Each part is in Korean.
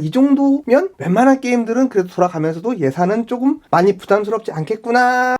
이 정도면 웬만한 게임들은 그래도 돌아가면서도 예산은 조금 많이 부담스럽지 않겠구나.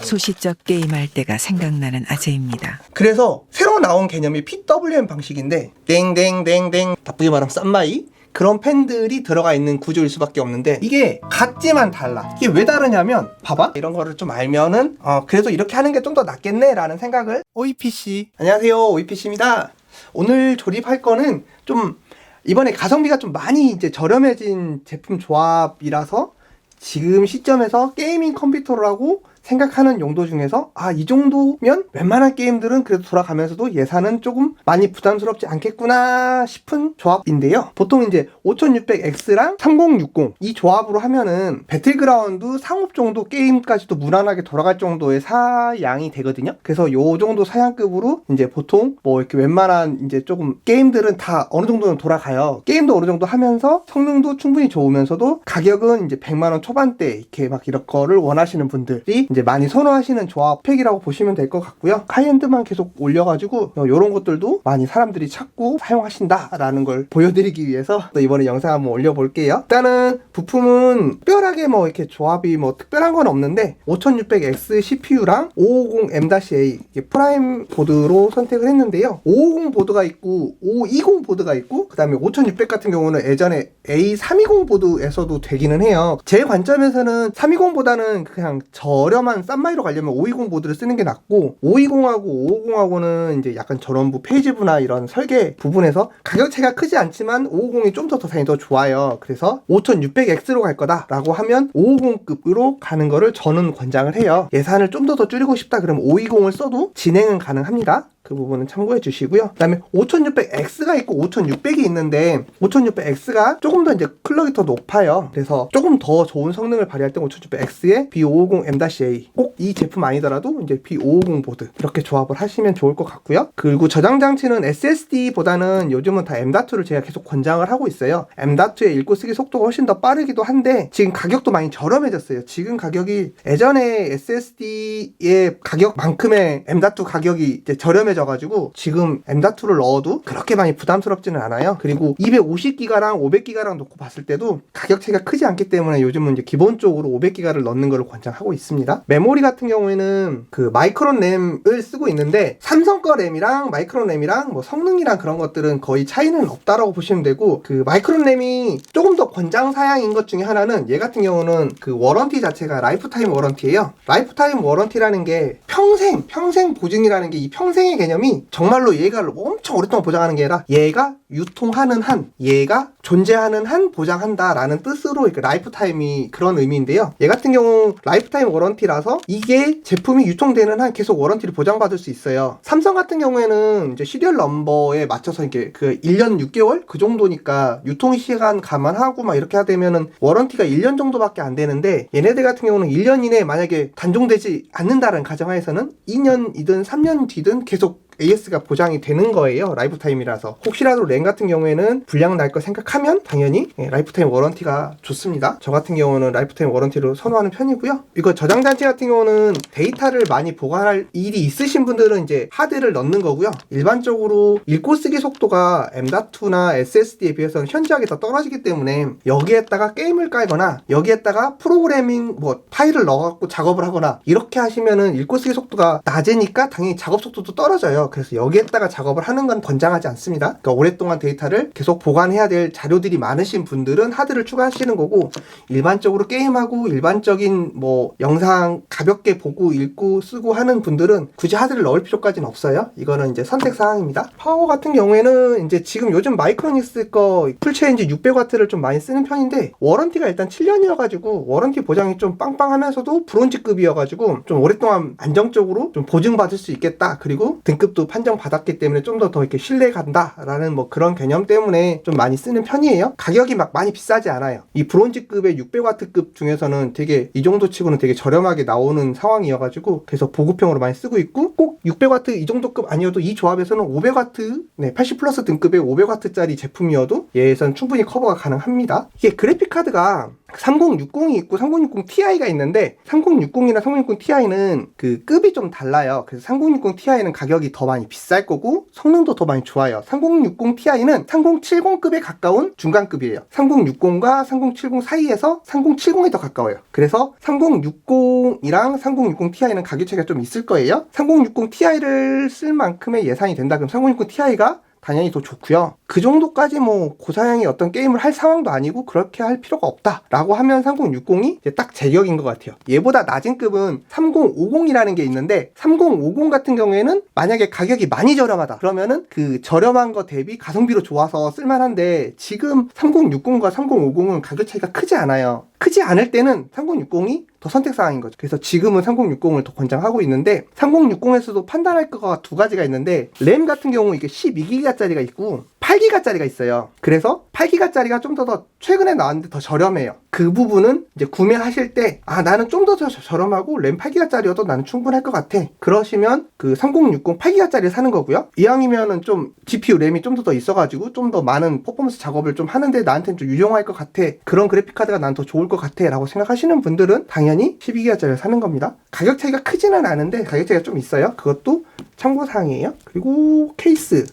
소시적 게임할 때가 생각나는 아재입니다. 그래서 새로 나온 개념이 PWM 방식인데 땡땡땡땡 나쁘게 말하면 쌈마이 그런 펜들이 들어가 있는 구조일 수밖에 없는데 이게 같지만 달라. 이게 왜 다르냐면 봐봐, 이런 거를 좀 알면은 그래도 이렇게 하는 게 좀 더 낫겠네 라는 생각을. OEPC 안녕하세요, OEPC입니다. 오늘 조립할 거는 좀 이번에 가성비가 좀 많이 이제 저렴해진 제품 조합이라서 지금 시점에서 게이밍 컴퓨터라고 생각하는 용도 중에서 이 정도면 웬만한 게임들은 그래도 돌아가면서도 예산은 조금 많이 부담스럽지 않겠구나 싶은 조합인데요. 보통 이제 5600X랑 3060 이 조합으로 하면은 배틀그라운드 상업 정도 게임까지도 무난하게 돌아갈 정도의 사양이 되거든요. 그래서 요 정도 사양급으로 이제 보통 뭐 이렇게 웬만한 이제 조금 게임들은 다 어느 정도는 돌아가요. 게임도 어느 정도 하면서 성능도 충분히 좋으면서도 가격은 이제 100만원 초반대 이렇게 막 이런 거를 원하시는 분들이 이제 많이 선호하시는 조합 팩이라고 보시면 될 것 같고요. 하이엔드만 계속 올려가지고 이런 것들도 많이 사람들이 찾고 사용하신다라는 걸 보여드리기 위해서 또 이번에 영상 한번 올려볼게요. 일단은 부품은 특별하게 뭐 이렇게 조합이 뭐 특별한 건 없는데 5600X CPU랑 550M-A 프라임 보드로 선택을 했는데요. 550 보드가 있고 520 보드가 있고 그 다음에 5600 같은 경우는 예전에 A320 보드에서도 되기는 해요. 제 관점에서는 320보다는 그냥 저렴한 싼마이로 가려면 520 보드를 쓰는 게 낫고 520하고 550하고는 이제 약간 전원부 페이지부나 이런 설계 부분에서 가격 차이가 크지 않지만 550이 좀 더 당연히 더 좋아요. 그래서 5600X로 갈 거다라고 하면 550급으로 가는 거를 저는 권장을 해요. 예산을 좀 더 줄이고 싶다 그러면 520을 써도 진행은 가능합니다. 그 부분은 참고해 주시고요. 그 다음에 5600X가 있고 5600이 있는데 5600X가 조금 더 이제 클럭이 더 높아요. 그래서 조금 더 좋은 성능을 발휘할 때 5600X에 B550M-A 꼭 이 제품 아니더라도 이제 B550 보드 이렇게 조합을 하시면 좋을 것 같고요. 그리고 저장 장치는 SSD보다는 요즘은 다 M.2를 제가 계속 권장을 하고 있어요. M.2의 읽고 쓰기 속도가 훨씬 더 빠르기도 한데 지금 가격도 많이 저렴해졌어요. 지금 가격이 예전에 SSD의 가격만큼의 M.2 가격이 이제 저렴해져가지고 지금 M.2를 넣어도 그렇게 많이 부담스럽지는 않아요. 그리고 250기가랑 500기가랑 놓고 봤을 때도 가격 차이가 크지 않기 때문에 요즘은 이제 기본적으로 500기가를 넣는 걸 권장하고 있습니다. 메모리 같은 경우에는 그 마이크론 램을 쓰고 있는데 삼성 거 램이랑 마이크론 램이랑 뭐 성능이랑 그런 것들은 거의 차이는 없다라고 보시면 되고 그 마이크론 램이 조금 더 권장 사양인 것 중에 하나는 얘 같은 경우는 그 워런티 자체가 라이프타임 워런티예요. 라이프타임 워런티라는 게 평생 보증이라는 게 이 평생의 개념이 정말로 얘가 엄청 오랫동안 보장하는 게 아니라 얘가 유통하는 한, 얘가 존재하는 한 보장한다라는 뜻으로 라이프타임이 그런 의미인데요. 얘 같은 경우 라이프타임 워런티라서 이게 제품이 유통되는 한 계속 워런티를 보장받을 수 있어요. 삼성 같은 경우에는 이제 시리얼 넘버에 맞춰서 이렇게 그 1년 6개월 그 정도니까 유통시간 감안하고 막 이렇게 하되면은 워런티가 1년 정도밖에 안 되는데 얘네들 같은 경우는 1년 이내에 만약에 단종되지 않는다는 가정하에서는 2년이든 3년 뒤든 계속 AS가 보장이 되는 거예요. 라이프타임이라서. 혹시라도 램 같은 경우에는 불량 날 거 생각하면 당연히 라이프타임 워런티가 좋습니다. 저 같은 경우는 라이프타임 워런티로 선호하는 편이고요. 이거 저장장치 같은 경우는 데이터를 많이 보관할 일이 있으신 분들은 이제 하드를 넣는 거고요. 일반적으로 읽고 쓰기 속도가 M.2나 SSD에 비해서는 현저하게 더 떨어지기 때문에 여기에다가 게임을 깔거나 여기에다가 프로그래밍 뭐 파일을 넣어갖고 작업을 하거나 이렇게 하시면은 읽고 쓰기 속도가 낮으니까 당연히 작업 속도도 떨어져요. 그래서 여기에다가 작업을 하는 건 권장하지 않습니다. 그러니까 오랫동안 데이터를 계속 보관해야 될 자료들이 많으신 분들은 하드를 추가하시는 거고 일반적으로 게임하고 일반적인 뭐 영상 가볍게 보고 읽고 쓰고 하는 분들은 굳이 하드를 넣을 필요까지는 없어요. 이거는 이제 선택 사항입니다. 파워 같은 경우에는 이제 지금 요즘 마이크로닉스 거 풀체인지 600W를 좀 많이 쓰는 편인데 워런티가 일단 7년이어가지고 워런티 보장이 좀 빵빵하면서도 브론즈급이어가지고 좀 오랫동안 안정적으로 좀 보증받을 수 있겠다. 그리고 등급 도 판정받았기 때문에 좀 더 이렇게 신뢰 간다라는 뭐 그런 개념 때문에 좀 많이 쓰는 편이에요. 가격이 막 많이 비싸지 않아요. 이 브론즈급의 600W급 중에서는 되게 이 정도 치고는 되게 저렴하게 나오는 상황이어가지고 그래서 보급형으로 많이 쓰고 있고 꼭 600W 이 정도급 아니어도 이 조합에서는 500W 80 플러스 등급의 500W짜리 제품이어도 얘에선 충분히 커버가 가능합니다. 이게 그래픽 카드가 3060이 있고 3060 Ti가 있는데 3060이나 3060 Ti는 그 급이 좀 달라요. 그래서 3060 Ti는 가격이 더 많이 비쌀 거고 성능도 더 많이 좋아요. 3060 Ti는 3070급에 가까운 중간급이에요. 3060과 3070 사이에서 3070이 더 가까워요. 그래서 3060이랑 3060 Ti는 가격 차이가 좀 있을 거예요. 3060 Ti를 쓸 만큼의 예산이 된다 그럼 3060 Ti가 당연히 더 좋고요. 그 정도까지 뭐 고사양의 어떤 게임을 할 상황도 아니고 그렇게 할 필요가 없다라고 하면 3060이 이제 딱 제격인 것 같아요. 얘보다 낮은 급은 3050이라는 게 있는데 3050 같은 경우에는 만약에 가격이 많이 저렴하다 그러면은 그 저렴한 거 대비 가성비로 좋아서 쓸만한데 지금 3060과 3050은 가격 차이가 크지 않아요. 크지 않을 때는 3060이 더 선택사항인 거죠. 그래서 지금은 3060을 더 권장하고 있는데 3060에서도 판단할 거가 두 가지가 있는데 램 같은 경우 이게 12기가짜리가 있고 8기가짜리가 있어요. 그래서 8기가짜리가 좀 더 최근에 나왔는데 더 저렴해요. 그 부분은 이제 구매하실 때 나는 좀 더 저렴하고 램 8기가짜리여도 나는 충분할 것 같아. 그러시면 그 3060 8기가짜리 사는 거고요. 이왕이면은 좀 GPU 램이 좀 더 있어가지고 좀 더 많은 퍼포먼스 작업을 좀 하는데 나한테는 좀 유용할 것 같아. 그런 그래픽카드가 난 더 좋을 것 같아 라고 생각하시는 분들은 당연히 12기가짜리를 사는 겁니다. 가격 차이가 크지는 않은데 가격 차이가 좀 있어요. 그것도 참고사항이에요. 그리고 케이스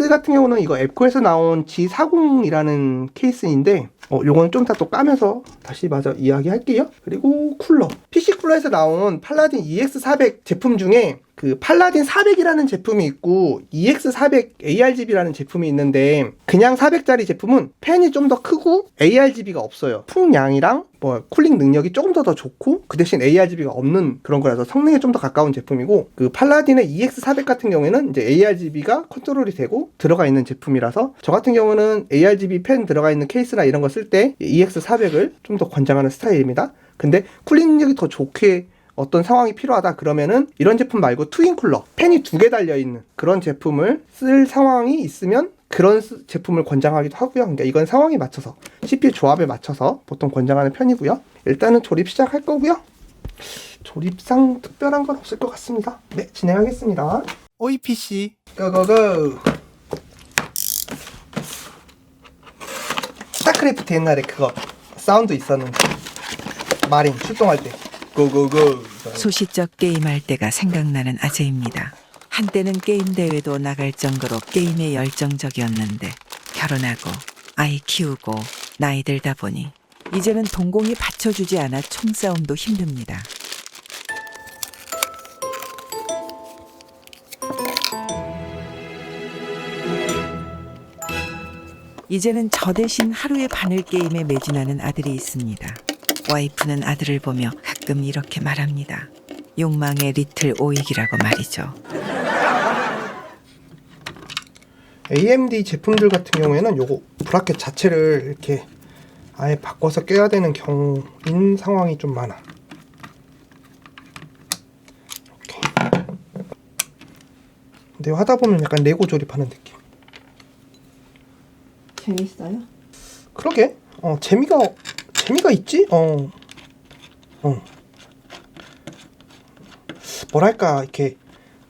같은 경우는 이거 앱코에서 나온 G40이라는 케이스인데 요거는 좀 이따 또 까면서 다시 마저 이야기할게요. 그리고 쿨러 PC 쿨러에서 나온 팔라딘 EX400 제품 중에 그 팔라딘 400이라는 제품이 있고 EX400 ARGB라는 제품이 있는데 그냥 400짜리 제품은 팬이 좀 더 크고 ARGB가 없어요. 풍량이랑 뭐 쿨링 능력이 조금 더 좋고 그 대신 ARGB가 없는 그런 거라서 성능에 좀 더 가까운 제품이고 그 팔라딘의 EX400 같은 경우에는 이제 ARGB가 컨트롤이 되고 들어가 있는 제품이라서 저 같은 경우는 ARGB 팬 들어가 있는 케이스나 이런 거 쓸 때 EX400을 좀 더 권장하는 스타일입니다. 근데 쿨링 능력이 더 좋게 어떤 상황이 필요하다 그러면은 이런 제품 말고 트윈 쿨러 팬이 2개 달려있는 그런 제품을 쓸 상황이 있으면 그런 제품을 권장하기도 하고요. 그러니까 이건 상황에 맞춰서 CPU 조합에 맞춰서 보통 권장하는 편이고요. 일단은 조립 시작할 거고요. 조립상 특별한 건 없을 것 같습니다. 네, 진행하겠습니다. 오이 PC 고고고. 스타크래프트 옛날에 그거 사운드 있었는데 마린 출동할 때 고고고. 소시적 게임할 때가 생각나는 아재입니다. 한때는 게임 대회도 나갈 정도로 게임에 열정적이었는데 결혼하고 아이 키우고 나이 들다 보니 이제는 동공이 받쳐주지 않아 총싸움도 힘듭니다. 이제는 저 대신 하루의 반을 게임에 매진하는 아들이 있습니다. 와이프는 아들을 보며 가끔 이렇게 말합니다. 욕망의 리틀 오익이라고 말이죠. AMD 제품들 같은 경우에는 요거 브라켓 자체를 이렇게 아예 바꿔서 껴야 되는 경우인 상황이 좀 많아. 이렇게. 근데 하다 보면 약간 레고 조립하는 느낌. 재밌어요? 그러게. 재미가 있지? 뭐랄까 이렇게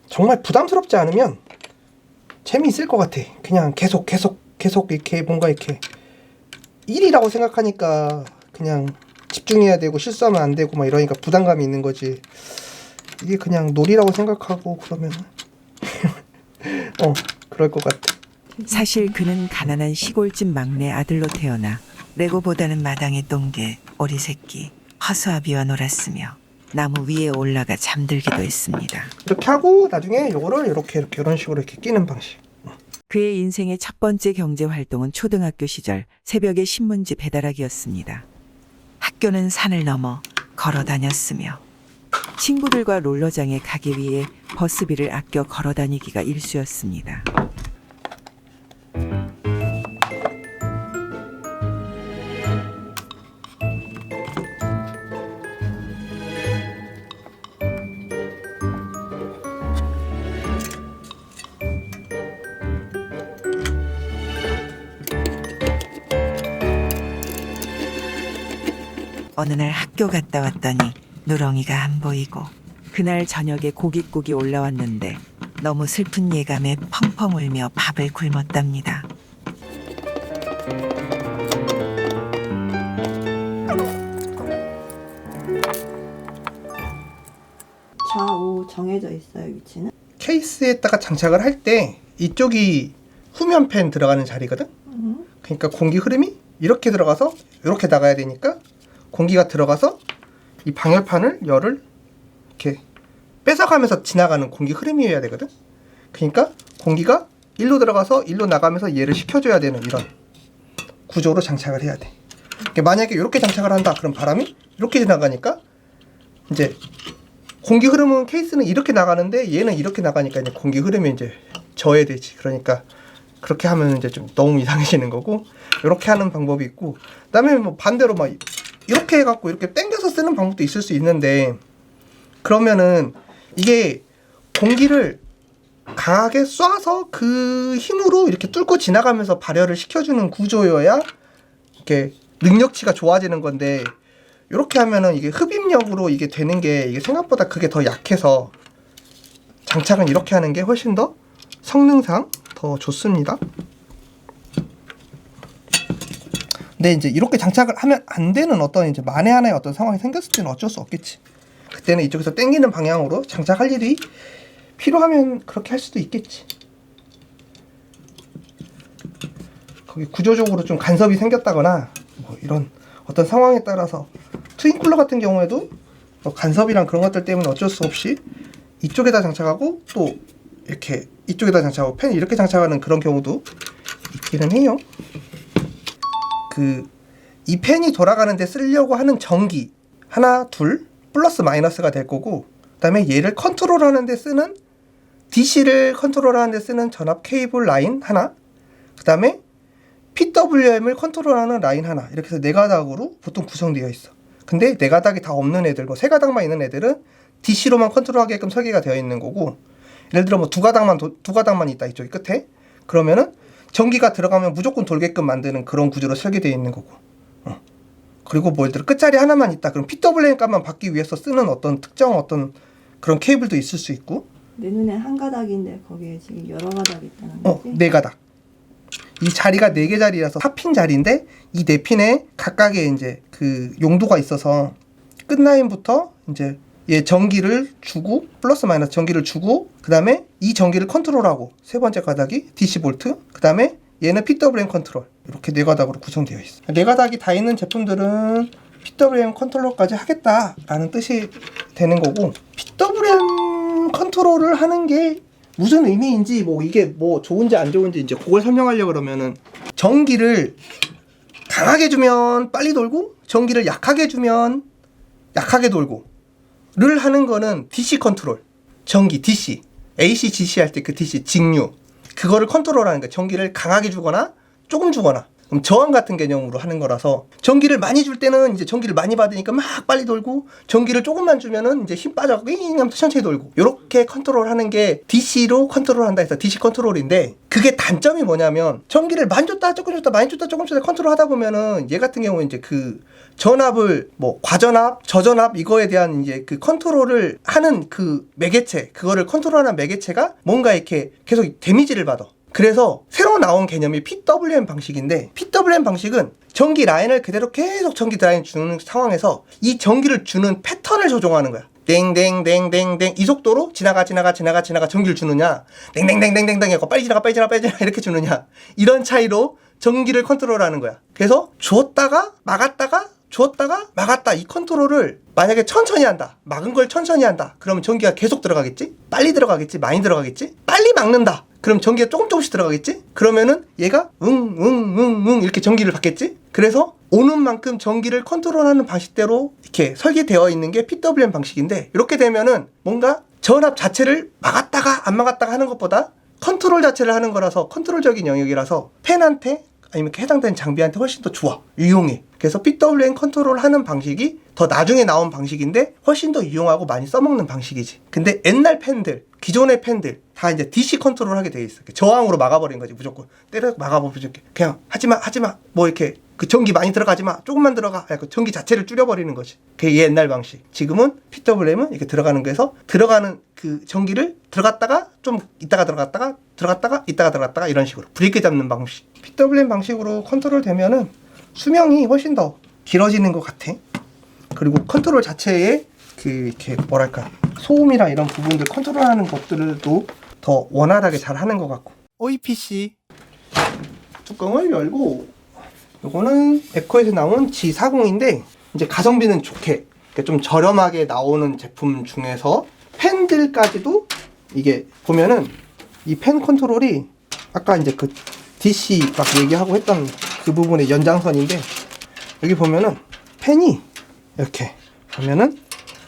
정말 부담스럽지 않으면 재미있을 것 같아. 그냥 계속 이렇게 뭔가 이렇게 일이라고 생각하니까 그냥 집중해야 되고 실수하면 안 되고 막 이러니까 부담감이 있는 거지. 이게 그냥 놀이라고 생각하고 그러면 그럴 것 같아. 사실 그는 가난한 시골집 막내 아들로 태어나 레고보다는 마당에 똥개, 오리새끼, 허수아비와 놀았으며 나무 위에 올라가 잠들기도 했습니다. 이렇게 하고 나중에 요거를 이렇게 이런 식으로 이렇게 끼는 방식. 그의 인생의 첫 번째 경제 활동은 초등학교 시절 새벽에 신문지 배달하기였습니다. 학교는 산을 넘어 걸어 다녔으며 친구들과 롤러장에 가기 위해 버스비를 아껴 걸어 다니기가 일쑤였습니다. 어느 날 학교 갔다 왔더니 누렁이가 안 보이고 그날 저녁에 고깃국이 올라왔는데 너무 슬픈 예감에 펑펑 울며 밥을 굶었답니다. 정해져 있어요, 위치는? 케이스에다가 장착을 할 때 이쪽이 후면 팬 들어가는 자리거든. 그러니까 공기 흐름이 이렇게 들어가서 이렇게 나가야 되니까 공기가 들어가서 이 방열판을 열을 이렇게 뺏어가면서 지나가는 공기 흐름이어야 되거든. 그러니까 공기가 일로 들어가서 일로 나가면서 얘를 식혀줘야 되는 이런 구조로 장착을 해야 돼. 그러니까 만약에 이렇게 장착을 한다, 그럼 바람이 이렇게 지나가니까 이제 공기 흐름은 케이스는 이렇게 나가는데 얘는 이렇게 나가니까 이제 공기 흐름이 이제 저해되지. 그러니까 그렇게 하면 이제 좀 너무 이상해지는 거고, 이렇게 하는 방법이 있고, 그다음에 뭐 반대로 막 이렇게 해갖고 이렇게 당겨서 쓰는 방법도 있을 수 있는데, 그러면은 이게 공기를 강하게 쏴서 그 힘으로 이렇게 뚫고 지나가면서 발열을 시켜주는 구조여야 이렇게 능력치가 좋아지는 건데, 이렇게 하면은 이게 흡입력으로 이게 되는 게 이게 생각보다 그게 더 약해서 장착은 이렇게 하는 게 훨씬 더 성능상 더 좋습니다. 근데 이제 이렇게 장착을 하면 안 되는 어떤 이제 만에 하나의 어떤 상황이 생겼을 때는 어쩔 수 없겠지. 그때는 이쪽에서 당기는 방향으로 장착할 일이 필요하면 그렇게 할 수도 있겠지. 거기 구조적으로 좀 간섭이 생겼다거나 뭐 이런 어떤 상황에 따라서 트윈쿨러 같은 경우에도 뭐 간섭이랑 그런 것들 때문에 어쩔 수 없이 이쪽에다 장착하고 또 이렇게 이쪽에다 장착하고 팬 이렇게 장착하는 그런 경우도 있기는 해요. 이 팬이 돌아가는데 쓰려고 하는 전기 하나, 둘 플러스 마이너스가 될 거고, 그 다음에 얘를 컨트롤하는 데 쓰는 DC를 컨트롤하는 데 쓰는 전압 케이블 라인 하나, 그 다음에 PWM을 컨트롤하는 라인 하나, 이렇게 해서 4가닥으로 보통 구성되어 있어. 근데 4가닥이 다 없는 애들, 뭐 3가닥만 있는 애들은 DC로만 컨트롤하게끔 설계가 되어 있는 거고, 예를 들어 뭐 2가닥만 있다 이쪽이 끝에, 그러면은 전기가 들어가면 무조건 돌게끔 만드는 그런 구조로 설계되어 있는 거고, 그리고 뭐 예를 들어 끝자리 하나만 있다, 그럼 PWM 값만 받기 위해서 쓰는 어떤 특정 어떤 그런 케이블도 있을 수 있고. 내 눈에 한 가닥인데 거기에 지금 여러 가닥이 있다는 거지? 4가닥. 이 자리가 4개 자리라서 4핀 자리인데 이 4핀에 각각의 이제 그 용도가 있어서 끝라인부터 이제 얘 전기를 주고 플러스 마이너스 전기를 주고, 그 다음에 이 전기를 컨트롤하고 세 번째 가닥이 DC 볼트, 그 다음에 얘는 PWM 컨트롤, 이렇게 4가닥으로 구성되어 있어. 4가닥이 다 있는 제품들은 PWM 컨트롤까지 하겠다라는 뜻이 되는 거고, PWM 컨트롤을 하는 게 무슨 의미인지, 뭐 이게 뭐 좋은지 안 좋은지 이제 그걸 설명하려고 그러면은, 전기를 강하게 주면 빨리 돌고 전기를 약하게 주면 약하게 돌고 를 하는 거는 DC 컨트롤, 전기 DC, AC GC 할 때 그 DC 직류, 그거를 컨트롤하는 거야. 전기를 강하게 주거나 조금 주거나. 그럼 저항 같은 개념으로 하는 거라서, 전기를 많이 줄 때는 이제 전기를 많이 받으니까 막 빨리 돌고, 전기를 조금만 주면은 이제 힘 빠져갖고 하면서 천천히 돌고, 요렇게 컨트롤하는 게 DC로 컨트롤한다 해서 DC 컨트롤인데, 그게 단점이 뭐냐면 전기를 많이 줬다 조금 줬다 많이 줬다 조금 줬다 컨트롤 하다 보면은 얘 같은 경우는 이제 그 전압을 뭐 과전압, 저전압 이거에 대한 이제 그 컨트롤을 하는 그 매개체, 그거를 컨트롤하는 매개체가 뭔가 이렇게 계속 데미지를 받아. 그래서 새로 나온 개념이 PWM 방식인데, PWM 방식은 전기 라인을 그대로 계속 전기 라인 주는 상황에서 이 전기를 주는 패턴을 조정하는 거야. 땡땡땡땡땡 이 속도로 지나가 전기를 주느냐, 땡땡땡땡땡땡 하고 빨리 지나가 이렇게 주느냐, 이런 차이로 전기를 컨트롤하는 거야. 그래서 줬다가 막았다가 줬다가 막았다, 이 컨트롤을 만약에 천천히 한다, 막은 걸 천천히 한다, 그러면 전기가 계속 들어가겠지? 빨리 들어가겠지? 많이 들어가겠지? 빨리 막는다, 그럼 전기가 조금씩 들어가겠지? 그러면은 얘가 이렇게 전기를 받겠지? 그래서 오는 만큼 전기를 컨트롤하는 방식대로 이렇게 설계되어 있는 게 PWM 방식인데, 이렇게 되면은 뭔가 전압 자체를 막았다가 안 막았다가 하는 것보다 컨트롤 자체를 하는 거라서, 컨트롤적인 영역이라서 팬한테 아니면 해당되는 장비한테 훨씬 더 좋아, 유용해. 그래서 PWM 컨트롤 하는 방식이 더 나중에 나온 방식인데 훨씬 더 유용하고 많이 써먹는 방식이지. 근데 옛날 팬들, 기존의 팬들 다 이제 DC 컨트롤 하게 돼 있어. 저항으로 막아버린 거지. 무조건 때려 막아버리죠. 그냥 하지마 뭐 이렇게 그 전기 많이 들어가지마, 조금만 들어가, 그 전기 자체를 줄여버리는 거지. 그게 옛날 방식. 지금은 PWM은 이렇게 들어가는 거에서 들어가는 그 전기를 들어갔다가 좀 이따가 들어갔다가 이따가 들어갔다가 이런 식으로 브레이크 잡는 방식. PWM 방식으로 컨트롤 되면은 수명이 훨씬 더 길어지는 것 같아. 그리고 컨트롤 자체에 그 이렇게 뭐랄까 소음이랑 이런 부분들 컨트롤하는 것들도 더 원활하게 잘 하는 것 같고. OEPC 뚜껑을 열고, 요거는 에코에서 나온 G40인데 이제 가성비는 좋게, 그러니까 좀 저렴하게 나오는 제품 중에서 팬들까지도 이게 보면은 이 팬 컨트롤이 아까 이제 그 DC 막 얘기하고 했던 그 부분의 연장선인데, 여기 보면은 팬이 이렇게 보면은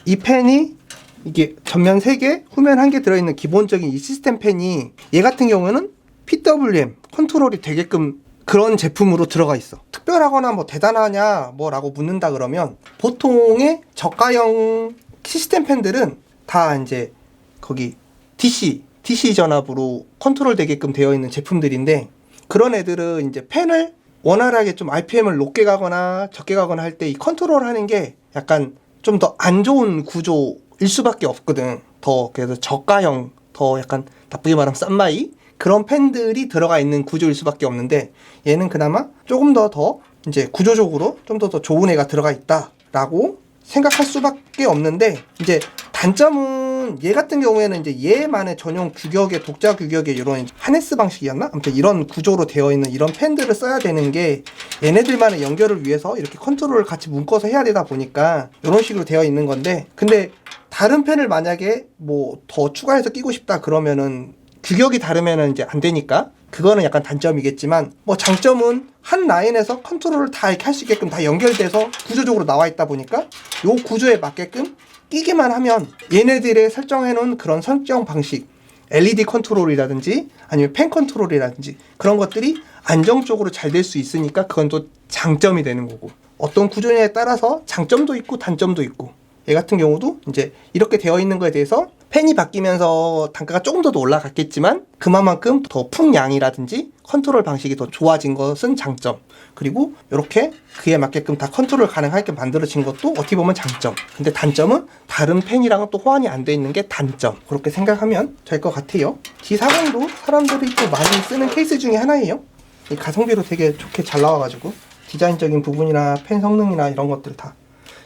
이 팬이 이게 전면 3개, 후면 1개 들어있는 기본적인 이 시스템 팬이 얘 같은 경우에는 PWM 컨트롤이 되게끔 그런 제품으로 들어가 있어. 특별하거나 뭐 대단하냐 뭐라고 묻는다 그러면 보통의 저가형 시스템 팬들은 다 이제 거기 DC 전압으로 컨트롤 되게끔 되어 있는 제품들인데, 그런 애들은 이제 팬을 원활하게 좀 RPM을 높게 가거나 적게 가거나 할 때 이 컨트롤 하는 게 약간 좀 더 안 좋은 구조일 수밖에 없거든. 더 그래서 저가형, 더 약간 나쁘게 말하면 싼마이 그런 팬들이 들어가 있는 구조일 수밖에 없는데, 얘는 그나마 조금 더 이제 구조적으로 좀 더 좋은 애가 들어가 있다라고 생각할 수밖에 없는데, 이제 단점은 얘 같은 경우에는 이제 얘만의 전용 규격의 독자 규격의 이런 하네스 방식이었나? 아무튼 이런 구조로 되어 있는 이런 팬들을 써야 되는 게 얘네들만의 연결을 위해서 이렇게 컨트롤을 같이 묶어서 해야 되다 보니까 이런 식으로 되어 있는 건데, 근데 다른 팬을 만약에 뭐 더 추가해서 끼고 싶다 그러면은 규격이 다르면은 이제 안 되니까 그거는 약간 단점이겠지만, 뭐 장점은 한 라인에서 컨트롤을 다 이렇게 할 수 있게끔 다 연결돼서 구조적으로 나와 있다 보니까 요 구조에 맞게끔 끼기만 하면 얘네들의 설정해 놓은 그런 설정 방식, LED 컨트롤이라든지 아니면 팬 컨트롤이라든지 그런 것들이 안정적으로 잘 될 수 있으니까 그건 또 장점이 되는 거고, 어떤 구조냐에 따라서 장점도 있고 단점도 있고, 얘 같은 경우도 이제 이렇게 되어 있는 거에 대해서 팬이 바뀌면서 단가가 조금 더 올라갔겠지만 그만큼 더 풍량이라든지 컨트롤 방식이 더 좋아진 것은 장점, 그리고 이렇게 그에 맞게끔 다 컨트롤 가능하게 만들어진 것도 어떻게 보면 장점, 근데 단점은 다른 팬이랑은 또 호환이 안 돼 있는 게 단점, 그렇게 생각하면 될 것 같아요. G40도 사람들이 또 많이 쓰는 케이스 중에 하나예요. 이 가성비로 되게 좋게 잘 나와가지고 디자인적인 부분이나 팬 성능이나 이런 것들 다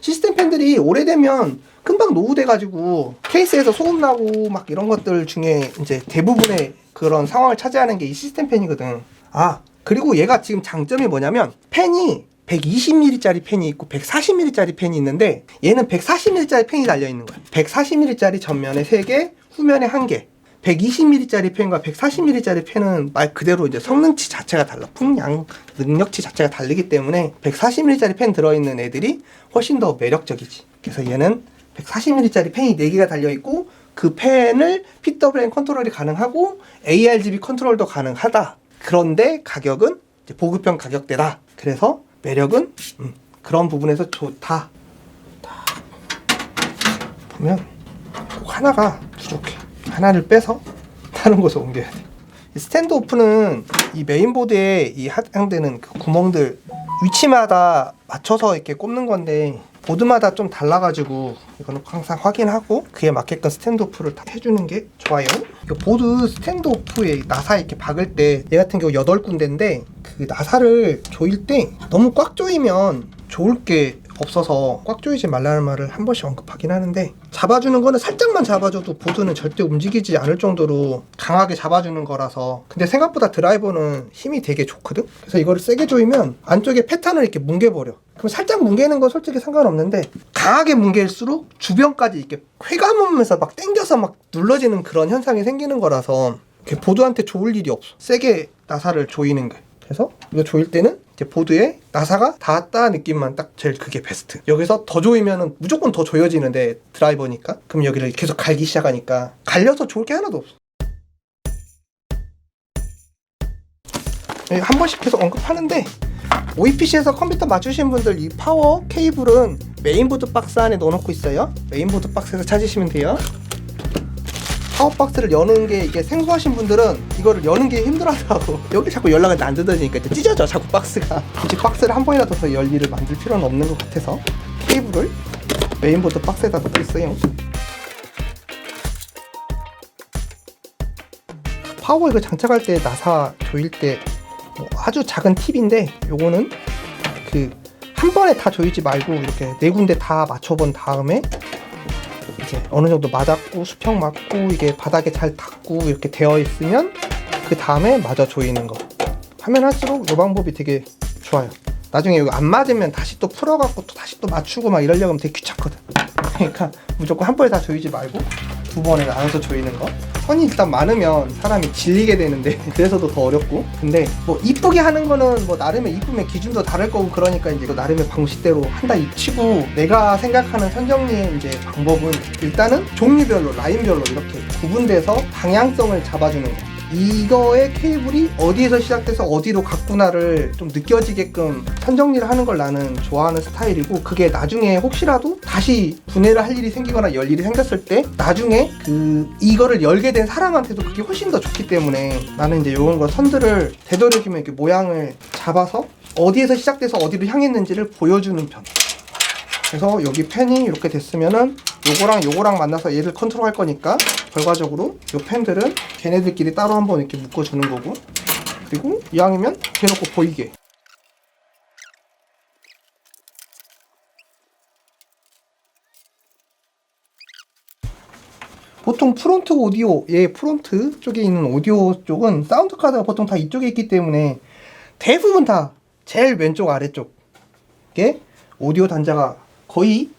시스템 팬들이 오래되면 금방 노후돼가지고 케이스에서 소음 나고 막 이런 것들 중에 이제 대부분의 그런 상황을 차지하는 게 이 시스템 팬이거든. 아, 그리고 얘가 지금 장점이 뭐냐면 팬이 120mm짜리 팬이 있고 140mm짜리 팬이 있는데, 얘는 140mm짜리 팬이 달려있는 거야. 140mm짜리 전면에 3개, 후면에 1개. 120mm짜리 팬과 140mm짜리 팬은 말 그대로 이제 성능치 자체가 달라. 풍량, 능력치 자체가 다르기 때문에 140mm짜리 팬 들어있는 애들이 훨씬 더 매력적이지. 그래서 얘는 140mm짜리 팬이 4개가 달려있고 그 팬을 PWM 컨트롤이 가능하고 ARGB 컨트롤도 가능하다. 그런데 가격은 이제 보급형 가격대다. 그래서 매력은 그런 부분에서 좋다. 보면 꼭 하나가 부족해. 하나를 빼서 다른 곳에 옮겨야 돼. 스탠드 오프는 이 메인보드에 이 해당되는 그 구멍들 위치마다 맞춰서 이렇게 꼽는 건데, 보드마다 좀 달라가지고 이거는 항상 확인하고 그에 맞게끔 스탠드 오프를 다 해주는 게 좋아요. 보드 스탠드 오프에 나사 이렇게 박을 때 얘 같은 경우 8군데인데 그 나사를 조일 때 너무 꽉 조이면 좋을 게 없어서 꽉 조이지 말라는 말을 한 번씩 언급하긴 하는데, 잡아주는 거는 살짝만 잡아줘도 보드는 절대 움직이지 않을 정도로 강하게 잡아주는 거라서. 근데 생각보다 드라이버는 힘이 되게 좋거든? 그래서 이거를 세게 조이면 안쪽에 패턴을 이렇게 뭉개버려. 그럼 살짝 뭉개는 건 솔직히 상관없는데 강하게 뭉갤수록 주변까지 이렇게 쾌감하면서 막 당겨서 막 눌러지는 그런 현상이 생기는 거라서 보드한테 좋을 일이 없어, 세게 나사를 조이는 게. 그래서 이거 조일 때는 이제 보드에 나사가 닿았다 느낌만 딱 제일 그게 베스트. 여기서 더 조이면은 무조건 더 조여지는데 드라이버니까, 그럼 여기를 계속 갈기 시작하니까 갈려서 좋을 게 하나도 없어. 한 번씩 계속 언급하는데, OEPC에서 컴퓨터 맞추신 분들 이 파워 케이블은 메인보드 박스 안에 넣어놓고 있어요. 메인보드 박스에서 찾으시면 돼요. 파워박스를 여는 게 이게 생소하신 분들은 이거를 여는 게 힘들어하더라고. 여기 자꾸 연락이 안 뜯어지니까 찢어져, 자꾸 박스가. 굳이 박스를 한 번이라도 더 열 일을 만들 필요는 없는 것 같아서 케이블을 메인보드 박스에다 넣고 있어요. 파워 이거 장착할 때 나사 조일 때 뭐 아주 작은 팁인데, 요거는 그 한 번에 다 조이지 말고 이렇게 4군데 다 맞춰본 다음에 이제 어느 정도 맞았고 수평 맞고 이게 바닥에 잘 닿고 이렇게 되어 있으면 그 다음에 맞아 조이는 거 하면 할수록 이 방법이 되게 좋아요. 나중에 이거 안 맞으면 다시 또 풀어갖고 또 다시 또 맞추고 막 이러려면 되게 귀찮거든. 그러니까 무조건 한 번에 다 조이지 말고 두 번에 나눠서 조이는 거. 선이 일단 많으면 사람이 질리게 되는데 그래서도 더 어렵고. 근데 뭐 이쁘게 하는 거는 뭐 나름의 이쁨의 기준도 다를 거고 그러니까 이제 이거 나름의 방식대로 한다 치고, 내가 생각하는 선정리의 이제 방법은 일단은 종류별로 라인별로 이렇게 구분돼서 방향성을 잡아주는 거. 이거의 케이블이 어디에서 시작돼서 어디로 갔구나를 좀 느껴지게끔 선정리를 하는 걸 나는 좋아하는 스타일이고, 그게 나중에 혹시라도 다시 분해를 할 일이 생기거나 열 일이 생겼을 때 나중에 이거를 열게 된 사람한테도 그게 훨씬 더 좋기 때문에 나는 이제 요런 거 선들을 되도록이면 이렇게 모양을 잡아서 어디에서 시작돼서 어디로 향했는지를 보여주는 편. 그래서 여기 펜이 이렇게 됐으면은 요거랑 요거랑 만나서 얘를 컨트롤할 거니까 결과적으로 요 펜들은 걔네들끼리 따로 한번 이렇게 묶어주는 거고, 그리고 이왕이면 대놓고 보이게. 보통 프론트 오디오, 프론트 쪽에 있는 오디오 쪽은 사운드 카드가 보통 다 이쪽에 있기 때문에 대부분 다 제일 왼쪽 아래쪽에 오디오 단자가 거의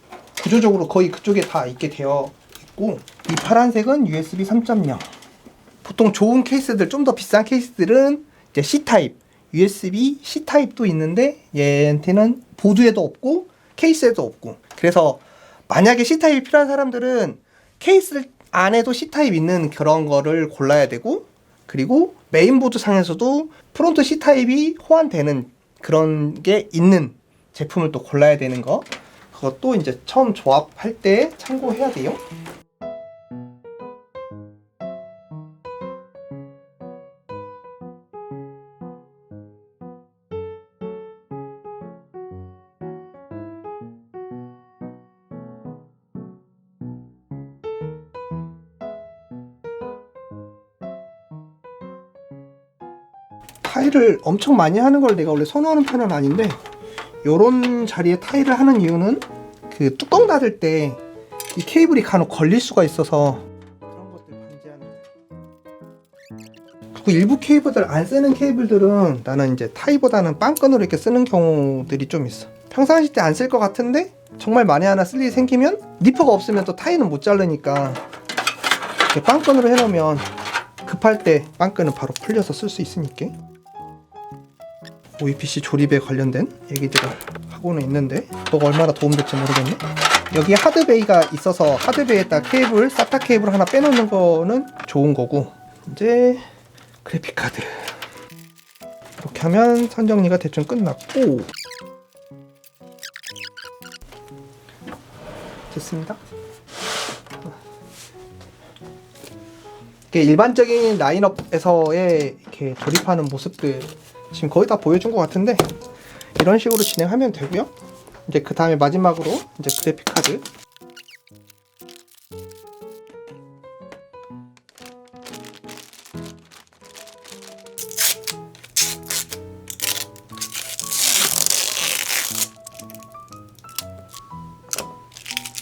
구조적으로 거의 그쪽에 다 있게 되어 있고, 이 파란색은 USB 3.0. 보통 좋은 케이스들, 좀 더 비싼 케이스들은 이제 C타입, USB C타입도 있는데 얘한테는 보드에도 없고 케이스에도 없고, 그래서 만약에 C타입이 필요한 사람들은 케이스 안에도 C타입 있는 그런 거를 골라야 되고, 그리고 메인보드 상에서도 프론트 C타입이 호환되는 그런 게 있는 제품을 또 골라야 되는 거. 그것도 이제 처음 조합할 때 참고해야 돼요. 타일을 엄청 많이 하는 걸 내가 원래 선호하는 편은 아닌데, 요런 자리에 타일을 하는 이유는 그 뚜껑 닫을 때 이 케이블이 간혹 걸릴 수가 있어서 그런 것들 방지하는 거예요. 그리고 일부 케이블들, 안 쓰는 케이블들은 나는 이제 타이보다는 빵끈으로 이렇게 쓰는 경우들이 좀 있어. 평상시 때 안 쓸 것 같은데 정말 만에 하나 쓸 일이 생기면 니퍼가 없으면 또 타이는 못 자르니까 이렇게 빵끈으로 해놓으면 급할 때 빵끈은 바로 풀려서 쓸 수 있으니까. OEPC 조립에 관련된 얘기들을 하고는 있는데 너가 얼마나 도움될지 모르겠네. 여기 하드베이가 있어서 하드베이에다 케이블, SATA 케이블 하나 빼놓는 거는 좋은 거고, 이제 그래픽카드 이렇게 하면 선정리가 대충 끝났고 됐습니다. 이게 일반적인 라인업에서의 이렇게 조립하는 모습들 지금 거의 다 보여준 것 같은데 이런 식으로 진행하면 되고요. 이제 그 다음에 마지막으로 이제 그래픽 카드.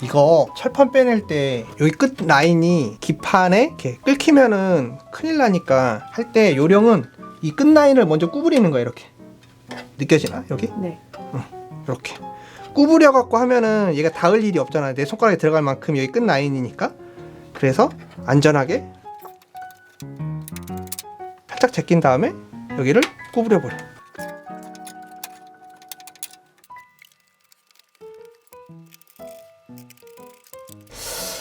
이거 철판 빼낼 때 여기 끝 라인이 기판에 이렇게 끓기면은 큰일 나니까 할 때 요령은 이 끝 라인을 먼저 구부리는 거야. 이렇게 느껴지나 여기? 네. 이렇게 구부려 갖고 하면은 얘가 닿을 일이 없잖아. 내 손가락에 들어갈 만큼 여기 끝 라인이니까. 그래서 안전하게 살짝 제낀 다음에 여기를 구부려 버려.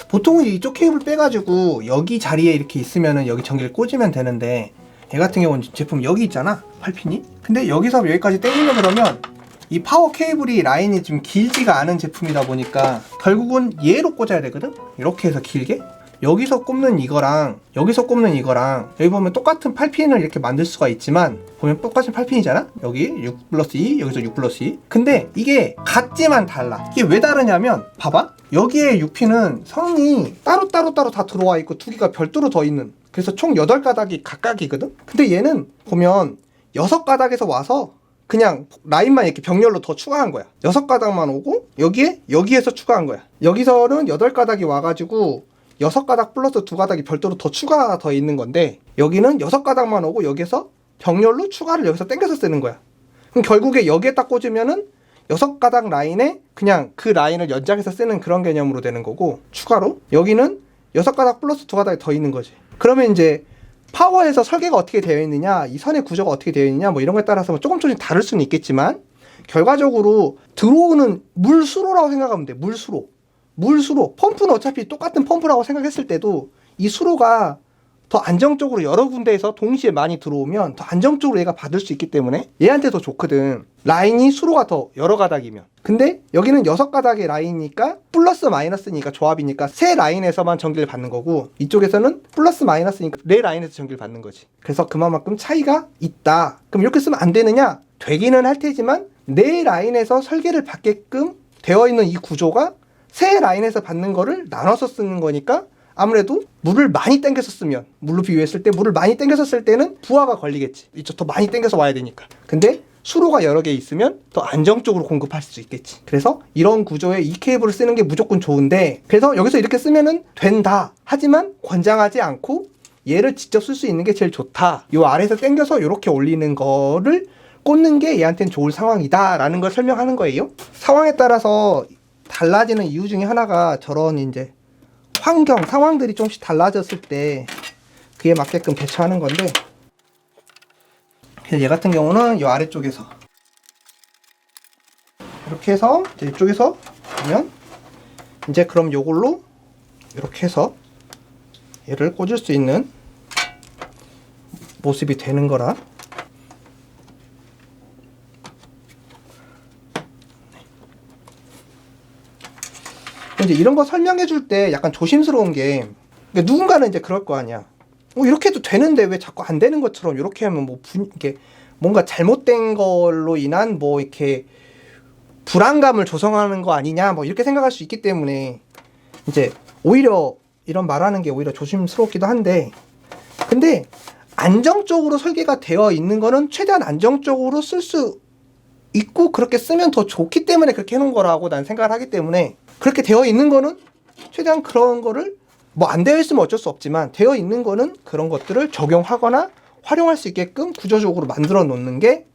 보통은 이쪽 케이블 빼가지고 여기 자리에 이렇게 있으면은 여기 전기를 꽂으면 되는데, 얘 같은 경우는 제품 여기 있잖아, 8핀이. 근데 여기서 여기까지 땡기려 그러면 이 파워 케이블이 라인이 좀 길지가 않은 제품이다 보니까 결국은 얘로 꽂아야 되거든. 이렇게 해서 길게 여기서 꼽는 이거랑 여기서 꼽는 이거랑 여기 보면 똑같은 8핀을 이렇게 만들 수가 있지만, 보면 똑같은 8핀이잖아. 여기 6 플러스 2, 여기서 6 플러스 2. 근데 이게 같지만 달라. 이게 왜 다르냐면 봐봐, 여기에 6핀은 성이 따로 다 들어와 있고 두 개가 별도로 더 있는, 그래서 총 8가닥이 각각이거든. 근데 얘는 보면 6가닥에서 와서 그냥 라인만 이렇게 병렬로 더 추가한 거야. 6가닥만 오고 여기에서 추가한 거야. 여기서는 8가닥이 와가지고 6가닥 플러스 2가닥이 별도로 더 추가가 더 있는 건데 여기는 6가닥만 오고 여기서 병렬로 추가를 여기서 당겨서 쓰는 거야. 그럼 결국에 여기에 딱 꽂으면은 6가닥 라인에 그냥 그 라인을 연장해서 쓰는 그런 개념으로 되는 거고, 추가로 여기는 6가닥 플러스 2가닥이 더 있는 거지. 그러면 이제 파워에서 설계가 어떻게 되어 있느냐, 이 선의 구조가 어떻게 되어 있느냐, 뭐 이런 거에 따라서 조금씩 다를 수는 있겠지만, 결과적으로 들어오는 물수로라고 생각하면 돼. 물수로. 펌프는 어차피 똑같은 펌프라고 생각했을 때도 이 수로가 더 안정적으로 여러 군데에서 동시에 많이 들어오면 더 안정적으로 얘가 받을 수 있기 때문에 얘한테 더 좋거든. 라인이 수로가 더 여러 가닥이면. 근데 여기는 6가닥의 라인이니까 플러스 마이너스니까 조합이니까 세 라인에서만 전기를 받는 거고, 이쪽에서는 플러스 마이너스니까 네 라인에서 전기를 받는 거지. 그래서 그만큼 차이가 있다. 그럼 이렇게 쓰면 안 되느냐? 되기는 할 테지만 네 라인에서 설계를 받게끔 되어 있는 이 구조가 세 라인에서 받는 거를 나눠서 쓰는 거니까 아무래도 물을 많이 당겨서 쓰면, 물로 비유했을 때 물을 많이 당겨서 쓸 때는 부하가 걸리겠지. 이쪽 더 많이 당겨서 와야 되니까. 근데 수로가 여러 개 있으면 더 안정적으로 공급할 수 있겠지. 그래서 이런 구조에 이 케이블을 쓰는 게 무조건 좋은데, 그래서 여기서 이렇게 쓰면은 된다. 하지만 권장하지 않고 얘를 직접 쓸 수 있는 게 제일 좋다. 요 아래에서 당겨서 이렇게 올리는 거를 꽂는 게 얘한테는 좋을 상황이다 라는 걸 설명하는 거예요. 상황에 따라서 달라지는 이유 중에 하나가 저런 이제 환경, 상황들이 조금씩 달라졌을 때 그에 맞게끔 대처하는 건데, 그래서 얘 같은 경우는 이 아래쪽에서 이렇게 해서 이제 이쪽에서 보면 이제 그럼 요걸로 이렇게 해서 얘를 꽂을 수 있는 모습이 되는 거라. 이제 이런 거 설명해 줄 때 약간 조심스러운 게, 그러니까 누군가는 이제 그럴 거 아니야. 이렇게 해도 되는데 왜 자꾸 안 되는 것처럼 이렇게 하면 뭐 이게 뭔가 잘못된 걸로 인한 뭐 이렇게 불안감을 조성하는 거 아니냐, 뭐 이렇게 생각할 수 있기 때문에 이제 오히려 이런 말하는 게 오히려 조심스럽기도 한데, 근데 안정적으로 설계가 되어 있는 거는 최대한 안정적으로 쓸 수 있고 그렇게 쓰면 더 좋기 때문에 그렇게 해놓은 거라고 난 생각을 하기 때문에, 그렇게 되어 있는 거는 최대한 그런 거를 뭐 안 되어 있으면 어쩔 수 없지만 되어 있는 거는 그런 것들을 적용하거나 활용할 수 있게끔 구조적으로 만들어 놓는 게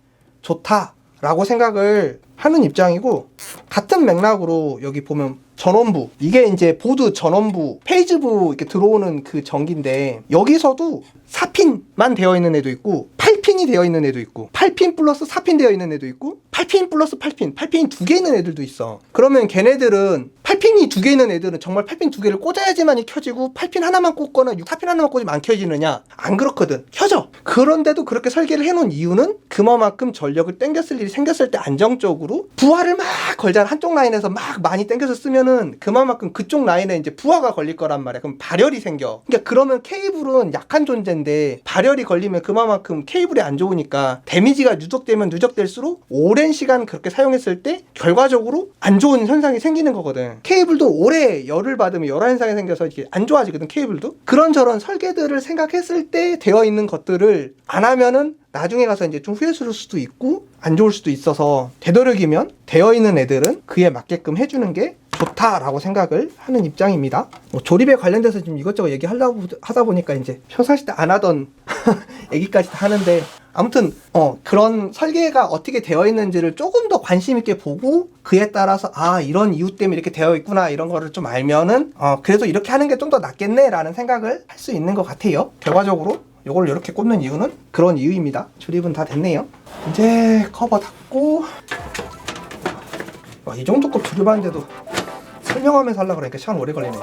좋다라고 생각을 하는 입장이고, 같은 맥락으로 여기 보면 전원부, 이게 이제 보드 전원부, 페이지부 이렇게 들어오는 그 전기인데, 여기서도 4핀만 되어 있는 애도 있고 8핀이 되어 있는 애도 있고 8핀 플러스 4핀 되어 있는 애도 있고 8핀 플러스 8핀이 2개 있는 애들도 있어. 그러면 걔네들은 8핀이 2개 있는 애들은 정말 8핀 2개를 꽂아야지만이 켜지고 8핀 하나만 꽂거나 4핀 하나만 꽂으면 안 켜지느냐? 안 그렇거든. 켜져. 그런데도 그렇게 설계를 해놓은 이유는 그만큼 전력을 당겼을 일이 생겼을 때 안정적으로 부하를 막 걸잖아. 한쪽 라인에서 막 많이 당겨서 쓰면은 그만큼 그쪽 라인에 이제 부하가 걸릴 거란 말이야. 그럼 발열이 생겨. 그러니까 그러면 케이블은 약한 존재인데 발열이 걸리면 그만큼 케이블이 안 좋으니까 데미지가 누적되면 누적될수록 오랜 시간 그렇게 사용했을 때 결과적으로 안 좋은 현상이 생기는 거거든. 케이블도 오래 열을 받으면 열화 현상이 생겨서 이게 안 좋아지거든, 케이블도. 그런저런 설계들을 생각했을 때 되어 있는 것들을 안 하면은 나중에 가서 이제 좀 후회스러울 수도 있고 안 좋을 수도 있어서, 되도록이면 되어 있는 애들은 그에 맞게끔 해주는 게 좋다라고 생각을 하는 입장입니다. 뭐 조립에 관련돼서 지금 이것저것 얘기하려고 하다 보니까 이제 평상시 때 안 하던 얘기까지 다 하는데, 아무튼 그런 설계가 어떻게 되어 있는지를 조금 더 관심 있게 보고 그에 따라서 이런 이유 때문에 이렇게 되어 있구나 이런 거를 좀 알면은 그래도 이렇게 하는 게 좀 더 낫겠네 라는 생각을 할 수 있는 것 같아요. 결과적으로 이걸 이렇게 꽂는 이유는 그런 이유입니다. 조립은 다 됐네요. 이제 커버 닫고, 이 정도급 조립하는데도 설명하면서 하려고 그러니까 시간 오래 걸리네.